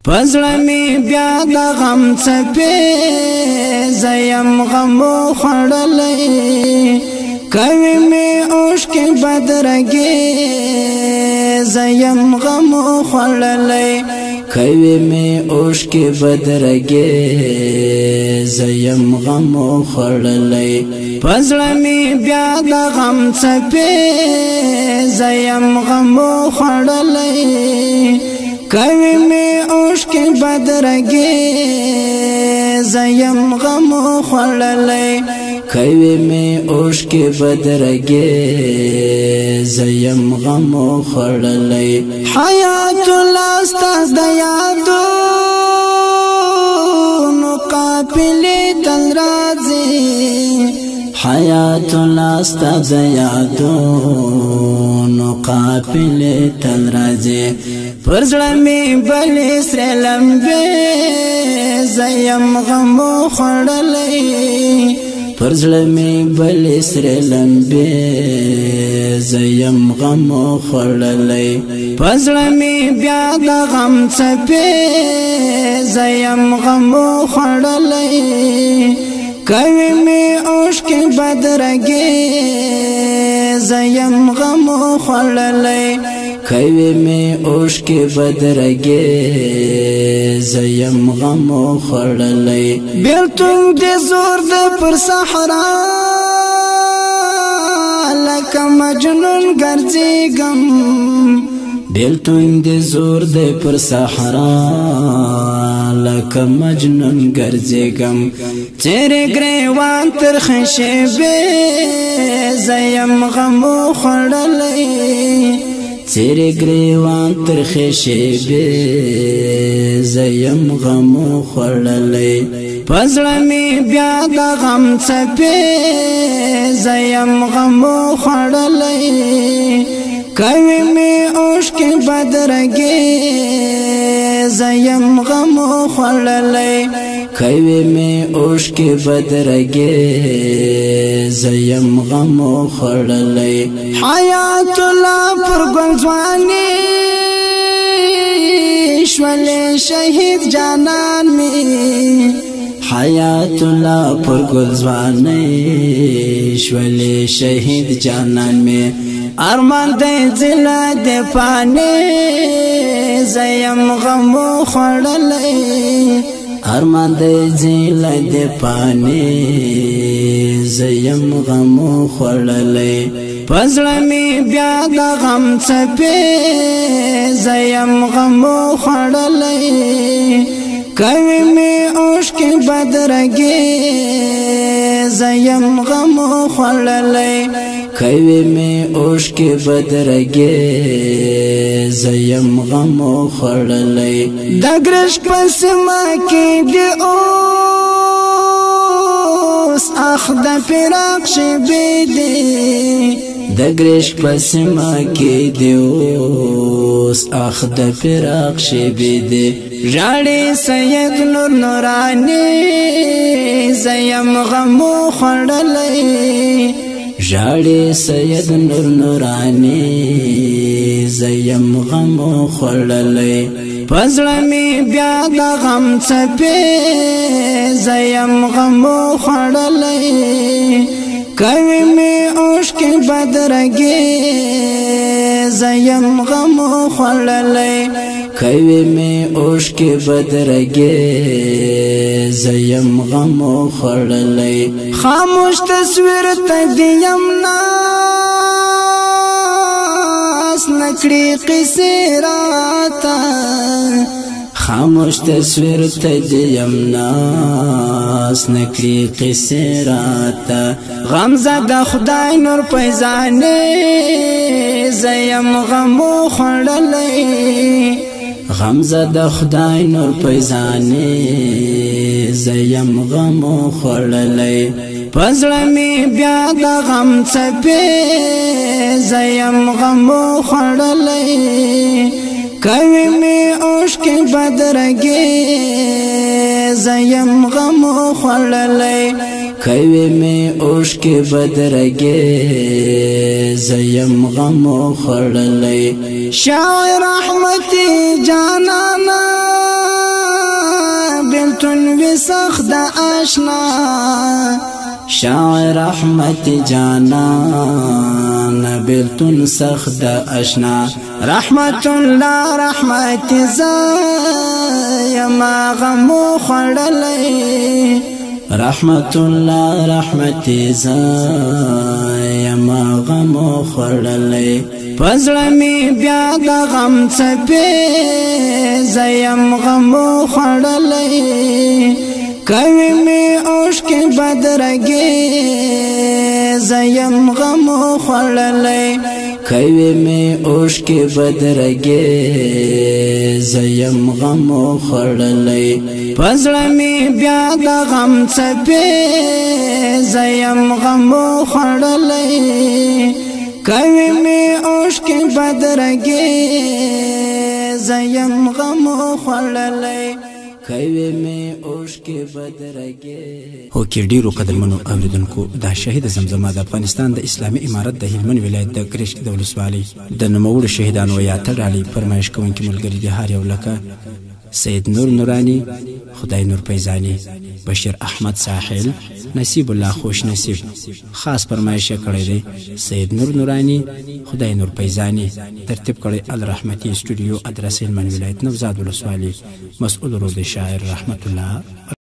پزړمی بیا د غم څپې زیم غمو خړلې کوي می اوښکې بدرګې زیم غمو خړلې کوي می اوښکې بدرګې زیم غمو خړلې پزړمی بیا د غم څپې زیم غمو خړلې کوي می اوښکې بدرګې زیم غمو خړلې کوي می اوښکې بدرګې زیم غمو خړلې حیات لاسته د یادونو قافلې تل راځي حیات لاسته د یادونو قافلې تل راځي پر زړه می بلې سرې لمبې زیم غمو خړلې پر زړه می بلې سرې لمبې زیم غمو خړلې پر زړه می بیا د غم څپې زیم غمو خړلې کوي می اوښکې بدرګې زیم غمو خړلې کوي می اوښکې بدرګې زیم غمو خړلې بیلتون دې زور د پر صحرا لکه مجنون ګرځېږم بیلتون دې زور د پر صحرا لکه مجنون ګرځېږم چیرې ګریوان ترخې شېبې زیم غمو خړلې چیرې ګریوان ترخې شېبې زیم غمو خړلې پزړه می بیا د غم څپې زیم غمو خړلې کوي می اوښکې بدرګې زیم غمو خړلې کوي می اوښکې بدرګې زیم غمو خړلې حیات الله پر ګل ځواني شولې شهید جانان می حیات الله پر ګل ځواني شولې شهید جانان می ارمان دې زلا دې پانه زیم غمو خړلې ارمان دې زلا دې پانه زیم غمو خړلې پزړه می بیا د غم څپې زیم غمو خړلې کوي می اوښکې بدرګې زیم غمو خړلې کوي می اوښکې بدرګې زیم غمو خړلې د ګرش په سیمه کې دی اوس اخ د فراق شېبې دی د ګرش په سیمه کې دی اوس اخ د فراق شېبې دی ژاړي سید نور نوراني زیم غمو خړلې ژاړي سید نور نوراني زیم غمو خړلې پزړه می بیا د غم څپې زیم غمو خړلې کوي می اوښکې بدرګې زیم غمو خړلې کوي می اوښکې بدرګې زیم غمو خړلې خاموش تصویر ته دیم ناس نکړي قصې راته خاموش تصویر ته دیم ناس نکړي قصې راته غمزده خدای نور پیزانې زیم غمو خړلې غمزده خدای نور پیزانې زیم غمو خړلې پزړه می بیا د غم څپې زیم غمو خړلې کوي می اوښکې بدرګې زیم غمو خړلې کوي می اوښکې بدرګې زیم غمو خړلې شاعر رحمتي جانانا می سخت آشنا شاعر رحمت جانان بیلتون سخت آشنا رحمت الله رحمت زایم غمو خړلې رحمت الله رحمت زایم غمو خړلې پزړه می بیا د غم څپې زایم غمو خړلې کوي می اوښکې بدرګې زایم غمو خړلې کوي می اوښکې بدرګې زایم غمو خړلې پزړه می بیا د غم څپې زایم غمو خړلې کوي می اوښکې بدرګې زایم غمو خړلې کوي می اوښکې بدرګې هو کې ډیرو قدرمنو اوریدونکو دا شهید زمزمه د افغانستان د اسلامي امارت د هلمند ولایت د کرش د ولسوالۍ د نوموړو شهیدانو یا تړالي فرمایش کوونکي ملګري دي هر یو لکه سید نور نورانی خدای نور پیزانی بشیر احمد ساحل نصیب الله خوش نصیب خاص فرمایش کړی دی سید نور نورانی خدای نور پیزانی ترتیب کړی الرحمتی استودیو ادرس هلمند ولایت نوزاد ولسوالۍ مسؤل رود شاعر رحمت الله